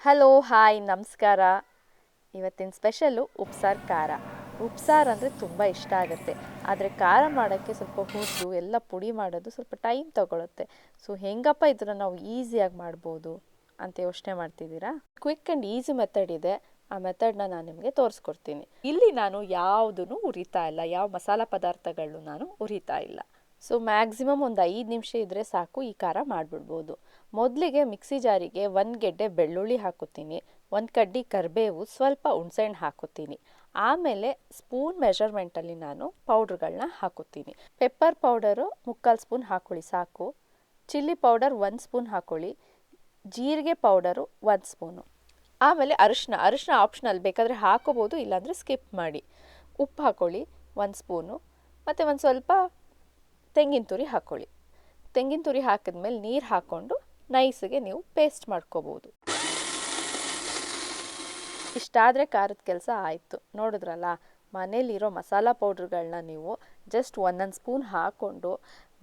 Hello hi ನಮಸ್ಕಾರ. ಇವತ್ತಿನ special ಉಪ್ಸಾರು ಖಾರ. ಉಪ್ಸಾರು ಅಂದರೆ ತುಂಬ ಇಷ್ಟ ಆಗುತ್ತೆ. ಆದರೆ ಖಾರ ಮಾಡೋಕ್ಕೆ ಸ್ವಲ್ಪ ಹುರಿದು ಎಲ್ಲ ಪುಡಿ ಮಾಡೋದು ಸ್ವಲ್ಪ ಟೈಮ್ ತಗೊಳುತ್ತೆ. ಸೊ ಹೆಂಗಪ್ಪ ಇದನ್ನು ನಾವು ಈಸಿಯಾಗಿ ಮಾಡ್ಬೋದು ಅಂತ ಯೋಚನೆ ಮಾಡ್ತಿದ್ದೀರಾ? ಕ್ವಿಕ್ ಆ್ಯಂಡ್ ಈಸಿ ಮೆಥಡ್ ಇದೆ. ಆ ಮೆಥಡ್ನ ನಾನು ನಿಮಗೆ ತೋರಿಸ್ಕೊಡ್ತೀನಿ. ಇಲ್ಲಿ ನಾನು ಯಾವುದೂ ಉರಿತಾ ಇಲ್ಲ, ಯಾವ ಮಸಾಲ ಪದಾರ್ಥಗಳನ್ನು ನಾನು ಉರಿತಾ ಇಲ್ಲ. ಸೊ ಮ್ಯಾಕ್ಸಿಮಮ್ ಒಂದು 5 ನಿಮಿಷ ಇದ್ದರೆ ಸಾಕು, ಈ ಖಾರ ಮಾಡಿಬಿಡ್ಬೋದು. ಮೊದಲಿಗೆ ಮಿಕ್ಸಿ ಜಾರಿಗೆ 1 ಗೆಡ್ಡೆ ಬೆಳ್ಳುಳ್ಳಿ ಹಾಕೋತೀನಿ, 1 ಕಡ್ಡಿ ಕರಿಬೇವು, ಸ್ವಲ್ಪ ಹುಣಸೆಹಣ್ಣು ಹಾಕೋತೀನಿ. ಆಮೇಲೆ ಸ್ಪೂನ್ ಮೆಷರ್ಮೆಂಟಲ್ಲಿ ನಾನು ಪೌಡ್ರ್ಗಳನ್ನ ಹಾಕೋತೀನಿ. ಪೆಪ್ಪರ್ ಪೌಡರು 3/4 ಸ್ಪೂನ್ ಹಾಕೊಳ್ಳಿ ಸಾಕು. ಚಿಲ್ಲಿ ಪೌಡರ್ 1 ಸ್ಪೂನ್ ಹಾಕೊಳ್ಳಿ. ಜೀರಿಗೆ ಪೌಡರು 1 ಸ್ಪೂನು. ಆಮೇಲೆ ಅರಿಶಿನ ಆಪ್ಷನಲ್, ಬೇಕಾದರೆ ಹಾಕೋಬೋದು, ಇಲ್ಲಾಂದರೆ ಸ್ಕಿಪ್ ಮಾಡಿ. ಉಪ್ಪು ಹಾಕೊಳ್ಳಿ 1 ಸ್ಪೂನು. ಮತ್ತು ಒಂದು ಸ್ವಲ್ಪ ತೆಂಗಿನ ತುರಿ ಹಾಕ್ಕೊಳ್ಳಿ. ತೆಂಗಿನ ತುರಿ ಹಾಕಿದ್ಮೇಲೆ ನೀರು ಹಾಕ್ಕೊಂಡು ನೈಸಿಗೆ ನೀವು ಪೇಸ್ಟ್ ಮಾಡ್ಕೋಬೋದು. ಇಷ್ಟಾದರೆ ಖಾರದ ಕೆಲಸ ಆಯಿತು. ನೋಡಿದ್ರಲ್ಲ, ಮನೇಲಿರೋ ಮಸಾಲ ಪೌಡ್ರ್ಗಳನ್ನ ನೀವು ಜಸ್ಟ್ 1 ಸ್ಪೂನ್ ಹಾಕ್ಕೊಂಡು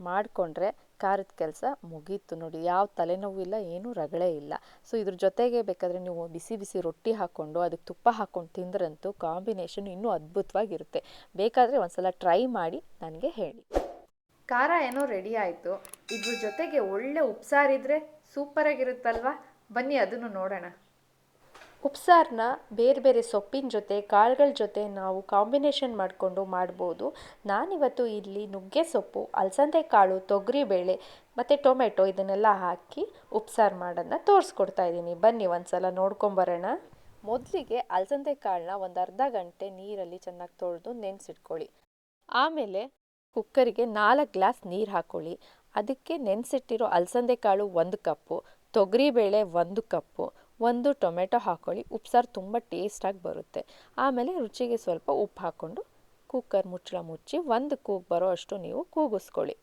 ಮಾಡಿಕೊಂಡ್ರೆ ಖಾರದ ಕೆಲಸ ಮುಗೀತು. ನೋಡಿ, ಯಾವ ತಲೆನೋವು ಇಲ್ಲ, ಏನೂ ರಗಳೆ ಇಲ್ಲ. ಸೊ ಇದ್ರ ಜೊತೆಗೆ ಬೇಕಾದರೆ ನೀವು ಬಿಸಿ ಬಿಸಿ ರೊಟ್ಟಿ ಹಾಕ್ಕೊಂಡು ಅದಕ್ಕೆ ತುಪ್ಪ ಹಾಕ್ಕೊಂಡು ತಿಂದ್ರಂತೂ ಕಾಂಬಿನೇಷನ್ ಇನ್ನೂ ಅದ್ಭುತವಾಗಿರುತ್ತೆ. ಬೇಕಾದರೆ ಒಂದು ಸಲ ಟ್ರೈ ಮಾಡಿ ನನಗೆ ಹೇಳಿ. ಖಾರ ಏನೋ ರೆಡಿ ಆಯಿತು. ಇದ್ರ ಜೊತೆಗೆ ಒಳ್ಳೆ ಉಪ್ಸಾರಿದ್ರೆ ಸೂಪರಾಗಿರುತ್ತಲ್ವ? ಬನ್ನಿ ಅದನ್ನು ನೋಡೋಣ. ಉಪ್ಸಾರನ್ನ ಬೇರೆ ಬೇರೆ ಸೊಪ್ಪಿನ ಜೊತೆ, ಕಾಳುಗಳ ಜೊತೆ ನಾವು ಕಾಂಬಿನೇಷನ್ ಮಾಡಿಕೊಂಡು ಮಾಡ್ಬೋದು. ನಾನಿವತ್ತು ಇಲ್ಲಿ ನುಗ್ಗೆ ಸೊಪ್ಪು, ಅಲಸಂದೆ ಕಾಳು, ತೊಗರಿಬೇಳೆ ಮತ್ತು ಟೊಮೆಟೊ ಇದನ್ನೆಲ್ಲ ಹಾಕಿ ಉಪ್ಸಾರು ಮಾಡೋದನ್ನ ತೋರಿಸ್ಕೊಡ್ತಾ ಇದ್ದೀನಿ. ಬನ್ನಿ ಒಂದು ಸಲ ನೋಡ್ಕೊಂಬರೋಣ. ಮೊದಲಿಗೆ ಅಲಸಂದೆ ಕಾಳನ್ನ ಒಂದು ಅರ್ಧ ಗಂಟೆ ನೀರಲ್ಲಿ ಚೆನ್ನಾಗಿ ತೊಳೆದು ನೆನೆಸಿಟ್ಕೊಳ್ಳಿ. ಆಮೇಲೆ ಕುಕ್ಕರಿಗೆ 4 ಗ್ಲಾಸ್ ನೀರು ಹಾಕ್ಕೊಳ್ಳಿ. ಅದಕ್ಕೆ ನೆನೆಸಿಟ್ಟಿರೋ ಅಲಸಂದೆ ಕಾಳು 1 ಕಪ್ಪು, ತೊಗರಿಬೇಳೆ 1 ಕಪ್ಪು, 1 ಟೊಮೆಟೊ ಹಾಕ್ಕೊಳ್ಳಿ. ಉಪ್ಸಾರು ತುಂಬ ಟೇಸ್ಟಾಗಿ ಬರುತ್ತೆ. ಆಮೇಲೆ ರುಚಿಗೆ ಸ್ವಲ್ಪ ಉಪ್ಪು ಹಾಕ್ಕೊಂಡು ಕುಕ್ಕರ್ ಮುಚ್ಚಳ ಮುಚ್ಚಿ 1 ಕೂಗು ಬರೋ ಅಷ್ಟು ನೀವು ಕೂಗಿಸ್ಕೊಳ್ಳಿ.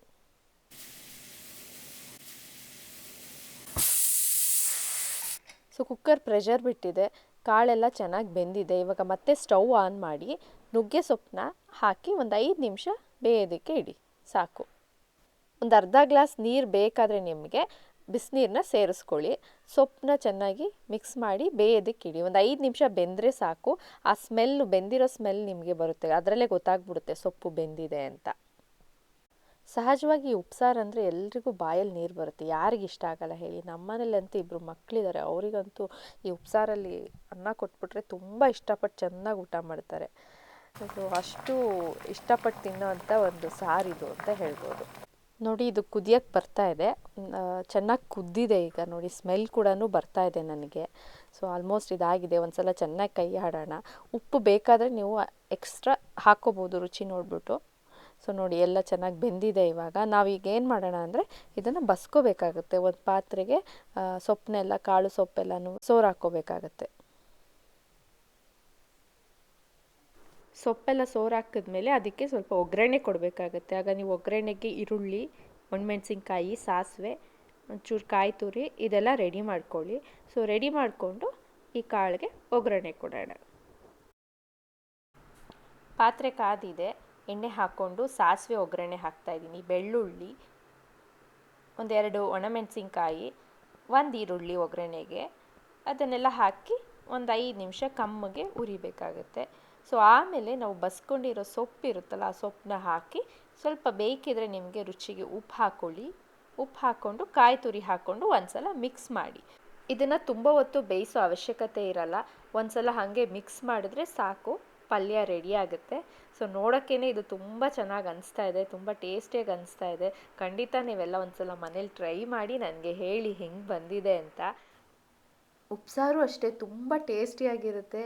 ಸೊ ಕುಕ್ಕರ್ ಪ್ರೆಷರ್ ಬಿಟ್ಟಿದೆ, ಕಾಳೆಲ್ಲ ಚೆನ್ನಾಗಿ ಬೆಂದಿದೆ. ಇವಾಗ ಮತ್ತೆ ಸ್ಟವ್ ಆನ್ ಮಾಡಿ ನುಗ್ಗೆ ಸೊಪ್ಪನ್ನ ಹಾಕಿ ಒಂದು 5 ನಿಮಿಷ ಬೇಯೋದಕ್ಕೆ ಇಡಿ ಸಾಕು. ಒಂದು ಅರ್ಧ ಗ್ಲಾಸ್ ನೀರು ಬೇಕಾದರೆ ನಿಮಗೆ ಬಿಸಿನೀರನ್ನ ಸೇರಿಸ್ಕೊಳ್ಳಿ. ಸೊಪ್ಪನ್ನ ಚೆನ್ನಾಗಿ ಮಿಕ್ಸ್ ಮಾಡಿ ಬೇಯೋದಕ್ಕೆ ಇಡಿ. ಒಂದು 5 ನಿಮಿಷ ಬೆಂದರೆ ಸಾಕು. ಆ ಸ್ಮೆಲ್ಲು, ಬೆಂದಿರೋ ಸ್ಮೆಲ್ ನಿಮಗೆ ಬರುತ್ತೆ, ಅದರಲ್ಲೇ ಗೊತ್ತಾಗ್ಬಿಡುತ್ತೆ ಸೊಪ್ಪು ಬೆಂದಿದೆ ಅಂತ. ಸಹಜವಾಗಿ ಉಪ್ಸಾರು ಅಂದರೆ ಎಲ್ರಿಗೂ ಬಾಯಲ್ಲಿ ನೀರು ಬರುತ್ತೆ. ಯಾರಿಗೆ ಇಷ್ಟ ಆಗಲ್ಲ ಹೇಳಿ? ನಮ್ಮನೇಲಂತೂ 2 ಮಕ್ಕಳಿದ್ದಾರೆ, ಅವರಿಗಂತೂ ಈ ಉಪ್ಸಾರಲ್ಲಿ ಅನ್ನ ಕೊಟ್ಬಿಟ್ರೆ ತುಂಬ ಇಷ್ಟಪಟ್ಟು ಚೆನ್ನಾಗಿ ಊಟ ಮಾಡ್ತಾರೆ. ಅದು ಅಷ್ಟು ಇಷ್ಟಪಟ್ಟು ತಿನ್ನೋವಂಥ ಒಂದು ಸಾರಿದು ಅಂತ ಹೇಳ್ಬೋದು. ನೋಡಿ, ಇದು ಕುದಿಯೋಕ್ಕೆ ಬರ್ತಾ ಇದೆ, ಚೆನ್ನಾಗಿ ಕುದ್ದಿದೆ. ಈಗ ನೋಡಿ, ಸ್ಮೆಲ್ ಕೂಡ ಬರ್ತಾ ಇದೆ ನನಗೆ. ಸೊ ಆಲ್ಮೋಸ್ಟ್ ಇದಾಗಿದೆ. ಒಂದು ಸಲ ಚೆನ್ನಾಗಿ ಕೈ ಆಡೋಣ. ಉಪ್ಪು ಬೇಕಾದರೆ ನೀವು ಎಕ್ಸ್ಟ್ರಾ ಹಾಕ್ಕೋಬೋದು ರುಚಿ ನೋಡಿಬಿಟ್ಟು. ಸೊ ನೋಡಿ, ಎಲ್ಲ ಚೆನ್ನಾಗಿ ಬೆಂದಿದೆ. ಇವಾಗ ನಾವೀಗ ಏನು ಮಾಡೋಣ ಅಂದರೆ ಇದನ್ನು ಬಸ್ಕೋಬೇಕಾಗುತ್ತೆ. ಒಂದು ಪಾತ್ರೆಗೆ ಸೊಪ್ಪನ್ನೆಲ್ಲ, ಕಾಳು ಸೊಪ್ಪೆಲ್ಲನೂ ಸೋರು ಹಾಕ್ಕೋಬೇಕಾಗತ್ತೆ. ಸೊಪ್ಪೆಲ್ಲ ಸೋರು ಹಾಕಿದ್ಮೇಲೆ ಅದಕ್ಕೆ ಸ್ವಲ್ಪ ಒಗ್ಗರಣೆ ಕೊಡಬೇಕಾಗತ್ತೆ. ಆಗ ನೀವು ಒಗ್ಗರಣೆಗೆ ಈರುಳ್ಳಿ, ಒಣಮೆಣಸಿನ್ಕಾಯಿ, ಸಾಸಿವೆ, ಒಂಚೂರು ಕಾಯಿ ತುರಿ ಇದೆಲ್ಲ ರೆಡಿ ಮಾಡ್ಕೊಳ್ಳಿ. ಸೊ ರೆಡಿ ಮಾಡಿಕೊಂಡು ಈ ಕಾಳಿಗೆ ಒಗ್ಗರಣೆ ಕೊಡೋಣ. ಪಾತ್ರೆ ಕಾದಿದೆ, ಎಣ್ಣೆ ಹಾಕ್ಕೊಂಡು ಸಾಸಿವೆ ಒಗ್ಗರಣೆ ಹಾಕ್ತಾಯಿದ್ದೀನಿ. ಬೆಳ್ಳುಳ್ಳಿ, 1-2 ಒಣಮೆಣಸಿನ್ಕಾಯಿ, 1 ಈರುಳ್ಳಿ ಒಗ್ಗರಣೆಗೆ, ಅದನ್ನೆಲ್ಲ ಹಾಕಿ ಒಂದು 5 ನಿಮಿಷ ಕಮ್ಮಗೆ ಉರಿಬೇಕಾಗತ್ತೆ. ಸೊ ಆಮೇಲೆ ನಾವು ಬಸ್ಕೊಂಡಿರೋ ಸೊಪ್ಪು ಇರುತ್ತಲ್ಲ, ಆ ಸೊಪ್ಪನ್ನ ಹಾಕಿ ಸ್ವಲ್ಪ ಬೇಯ್ಕಿದ್ರೆ ನಿಮಗೆ ರುಚಿಗೆ ಉಪ್ಪು ಹಾಕ್ಕೊಳ್ಳಿ. ಉಪ್ಪು ಹಾಕ್ಕೊಂಡು ಕಾಯಿ ತುರಿ ಹಾಕ್ಕೊಂಡು ಒಂದು ಸಲ ಮಿಕ್ಸ್ ಮಾಡಿ. ಇದನ್ನು ತುಂಬ ಹೊತ್ತು ಬೇಯಿಸೋ ಅವಶ್ಯಕತೆ ಇರಲ್ಲ. ಒಂದು ಸಲ ಹಾಗೆ ಮಿಕ್ಸ್ ಮಾಡಿದ್ರೆ ಸಾಕು, ಪಲ್ಯ ರೆಡಿ ಆಗುತ್ತೆ. ಸೊ ನೋಡೋಕ್ಕೇ ಇದು ತುಂಬ ಚೆನ್ನಾಗಿ ಅನಿಸ್ತಾ ಇದೆ, ತುಂಬ ಟೇಸ್ಟಿಯಾಗಿ ಅನಿಸ್ತಾ ಇದೆ. ಖಂಡಿತ ನೀವೆಲ್ಲ ಒಂದು ಸಲ ಮನೇಲಿ ಟ್ರೈ ಮಾಡಿ ನನಗೆ ಹೇಳಿ ಹೆಂಗೆ ಬಂದಿದೆ ಅಂತ. ಉಪ್ಸಾರು ಅಷ್ಟೇ ತುಂಬ ಟೇಸ್ಟಿಯಾಗಿರುತ್ತೆ.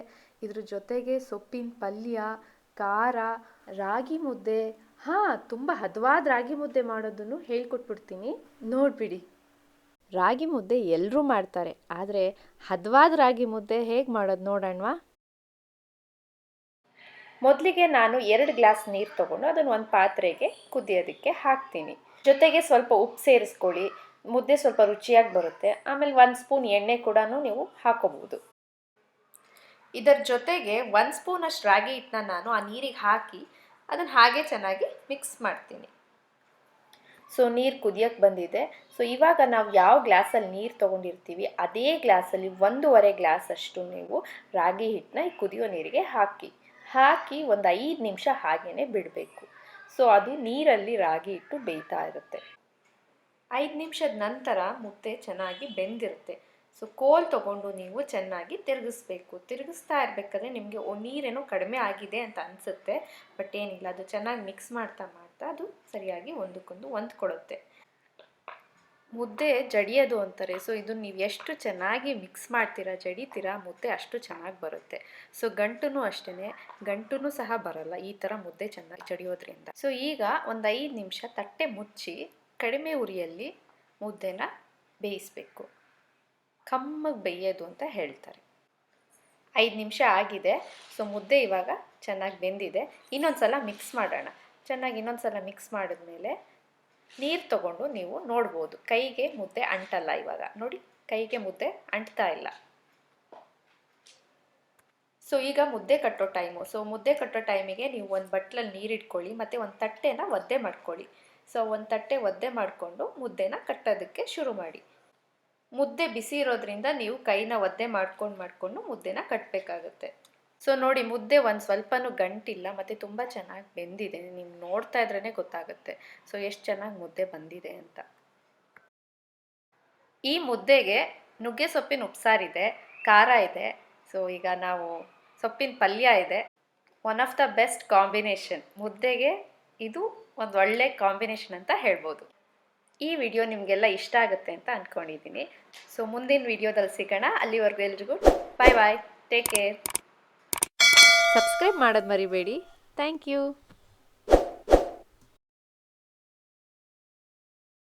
ಇದ್ರ ಜೊತೆಗೆ ಸೊಪ್ಪಿನ ಪಲ್ಯ, ಖಾರ, ರಾಗಿ ಮುದ್ದೆ, ತುಂಬ ಹದವಾದ ರಾಗಿ ಮುದ್ದೆ ಮಾಡೋದನ್ನು ಹೇಳ್ಕೊಟ್ಬಿಡ್ತೀನಿ, ನೋಡಿಬಿಡಿ. ರಾಗಿ ಮುದ್ದೆ ಎಲ್ಲರೂ ಮಾಡ್ತಾರೆ, ಆದರೆ ಹದವಾದ ರಾಗಿ ಮುದ್ದೆ ಹೇಗೆ ಮಾಡೋದು ನೋಡೋಣವಾ? ಮೊದಲಿಗೆ ನಾನು 2 ಗ್ಲಾಸ್ ನೀರು ತೊಗೊಂಡು ಅದನ್ನು ಒಂದು ಪಾತ್ರೆಗೆ ಕುದಿಯೋದಕ್ಕೆ ಹಾಕ್ತೀನಿ. ಜೊತೆಗೆ ಸ್ವಲ್ಪ ಉಪ್ಪು ಸೇರಿಸ್ಕೊಳ್ಳಿ, ಮುದ್ದೆ ಸ್ವಲ್ಪ ರುಚಿಯಾಗಿ ಬರುತ್ತೆ. ಆಮೇಲೆ 1 ಸ್ಪೂನ್ ಎಣ್ಣೆ ಕೂಡ ನೀವು ಹಾಕೋಬಹುದು. ಇದರ ಜೊತೆಗೆ 1 ಸ್ಪೂನಷ್ಟು ರಾಗಿ ಹಿಟ್ಟನ್ನ ನಾನು ಆ ನೀರಿಗೆ ಹಾಕಿ ಅದನ್ನು ಹಾಗೆ ಚೆನ್ನಾಗಿ ಮಿಕ್ಸ್ ಮಾಡ್ತೀನಿ. ಸೊ ನೀರು ಕುದಿಯೋಕ್ಕೆ ಬಂದಿದೆ. ಸೊ ಇವಾಗ ನಾವು ಯಾವ ಗ್ಲಾಸಲ್ಲಿ ನೀರು ತೊಗೊಂಡಿರ್ತೀವಿ ಅದೇ ಗ್ಲಾಸಲ್ಲಿ 1.5 ಗ್ಲಾಸ್ ಅಷ್ಟು ನೀವು ರಾಗಿ ಹಿಟ್ಟನ್ನ ಈ ಕುದಿಯೋ ನೀರಿಗೆ ಹಾಕಿ ಒಂದು 5 ನಿಮಿಷ ಹಾಗೇ ಬಿಡಬೇಕು. ಸೊ ಅದು ನೀರಲ್ಲಿ ರಾಗಿ ಹಿಟ್ಟು ಬೇಯ್ತಾ ಇರುತ್ತೆ. 5 ನಿಮಿಷದ ನಂತರ ಮುದ್ದೆ ಚೆನ್ನಾಗಿ ಬೆಂದಿರುತ್ತೆ. ಸೊ ಕೋಲ್ ತೊಗೊಂಡು ನೀವು ಚೆನ್ನಾಗಿ ತಿರುಗಿಸ್ತಾ ಇರಬೇಕಾದ್ರೆ ನಿಮಗೆ ನೀರೇನೋ ಕಡಿಮೆ ಆಗಿದೆ ಅಂತ ಅನಿಸುತ್ತೆ, ಬಟ್ ಏನಿಲ್ಲ, ಅದು ಚೆನ್ನಾಗಿ ಮಿಕ್ಸ್ ಮಾಡ್ತಾ ಅದು ಸರಿಯಾಗಿ ಒಂದಕ್ಕೊಂದು ಹೊಂದ್ಕೊಳ್ಳುತ್ತೆ. ಮುದ್ದೆ ಜಡಿಯೋದು ಅಂತಾರೆ. ಸೊ ಇದನ್ನು ನೀವು ಎಷ್ಟು ಚೆನ್ನಾಗಿ ಮಿಕ್ಸ್ ಮಾಡ್ತೀರಾ, ಜಡಿತೀರಾ, ಮುದ್ದೆ ಅಷ್ಟು ಚೆನ್ನಾಗಿ ಬರುತ್ತೆ. ಸೊ ಗಂಟು ಅಷ್ಟೇ, ಗಂಟು ಸಹ ಬರಲ್ಲ ಈ ಥರ ಮುದ್ದೆ ಚೆನ್ನಾಗಿ ಜಡಿಯೋದ್ರಿಂದ. ಸೊ ಈಗ ಒಂದು 5 ನಿಮಿಷ ತಟ್ಟೆ ಮುಚ್ಚಿ ಕಡಿಮೆ ಉರಿಯಲ್ಲಿ ಮುದ್ದೆನ ಬೇಯಿಸಬೇಕು. ಕಮ್ಮಗೆ ಬೇಯೋದು ಅಂತ ಹೇಳ್ತಾರೆ. 5 ನಿಮಿಷ ಆಗಿದೆ. ಸೊ ಮುದ್ದೆ ಇವಾಗ ಚೆನ್ನಾಗಿ ಬೆಂದಿದೆ. ಇನ್ನೊಂದು ಸಲ ಮಿಕ್ಸ್ ಮಾಡೋಣ. ಚೆನ್ನಾಗಿ ಇನ್ನೊಂದು ಸಲ ಮಿಕ್ಸ್ ಮಾಡಿದ್ಮೇಲೆ ನೀರು ತೊಗೊಂಡು ನೀವು ನೋಡ್ಬೋದು, ಕೈಗೆ ಮುದ್ದೆ ಅಂಟಲ್ಲ. ಇವಾಗ ನೋಡಿ, ಕೈಗೆ ಮುದ್ದೆ ಅಂಟ್ತಾ ಇಲ್ಲ. ಸೊ ಈಗ ಮುದ್ದೆ ಕಟ್ಟೋ ಟೈಮು. ಸೊ ಮುದ್ದೆ ಕಟ್ಟೋ ಟೈಮಿಗೆ ನೀವು ಒಂದು ಬಟ್ಲಲ್ಲಿ ನೀರು ಇಟ್ಕೊಳ್ಳಿ ಮತ್ತು ಒಂದು ತಟ್ಟೆನ ಒದ್ದೆ ಮಾಡ್ಕೊಳ್ಳಿ. ಸೊ ಒಂದು ತಟ್ಟೆ ಒದ್ದೆ ಮಾಡಿಕೊಂಡು ಮುದ್ದೆನ ಕಟ್ಟೋದಕ್ಕೆ ಶುರು ಮಾಡಿ. ಮುದ್ದೆ ಬಿಸಿ ಇರೋದ್ರಿಂದ ನೀವು ಕೈನ ಒದ್ದೆ ಮಾಡ್ಕೊಂಡು ಮುದ್ದೆನ ಕಟ್ಟಬೇಕಾಗುತ್ತೆ. ಸೊ ನೋಡಿ, ಮುದ್ದೆ ಒಂದು ಸ್ವಲ್ಪನೂ ಗಂಟಿಲ್ಲ ಮತ್ತು ತುಂಬ ಚೆನ್ನಾಗಿ ಬೆಂದಿದೆ. ನೀವು ನೋಡ್ತಾ ಇದ್ರೇ ಗೊತ್ತಾಗುತ್ತೆ ಸೊ ಎಷ್ಟು ಚೆನ್ನಾಗಿ ಮುದ್ದೆ ಬಂದಿದೆ ಅಂತ. ಈ ಮುದ್ದೆಗೆ ನುಗ್ಗೆ ಸೊಪ್ಪಿನ ಉಪ್ಸಾರಿದೆ, ಖಾರ ಇದೆ, ಸೊ ಈಗ ನಾವು ಸೊಪ್ಪಿನ ಪಲ್ಯ ಇದೆ. One of the best combination. ಮುದ್ದೆಗೆ ಇದು ಒಂದು ಒಳ್ಳೆ ಕಾಂಬಿನೇಷನ್ ಅಂತ ಹೇಳ್ಬೋದು. ಈ ವಿಡಿಯೋ ನಿಮಗೆಲ್ಲ ಇಷ್ಟ ಆಗುತ್ತೆ ಅಂತ ಅಂದ್ಕೊಂಡಿದ್ದೀನಿ. ಸೊ ಮುಂದಿನ ವಿಡಿಯೋದಲ್ಲಿ ಸಿಗೋಣ. ಅಲ್ಲಿವರೆಗೂ ಎಲ್ರಿಗೂ ಬಾಯ್, ಟೇಕ್ ಕೇರ್. ಸಬ್ಸ್ಕ್ರೈಬ್ ಮಾಡೋದು ಮರಿಬೇಡಿ. Thank you.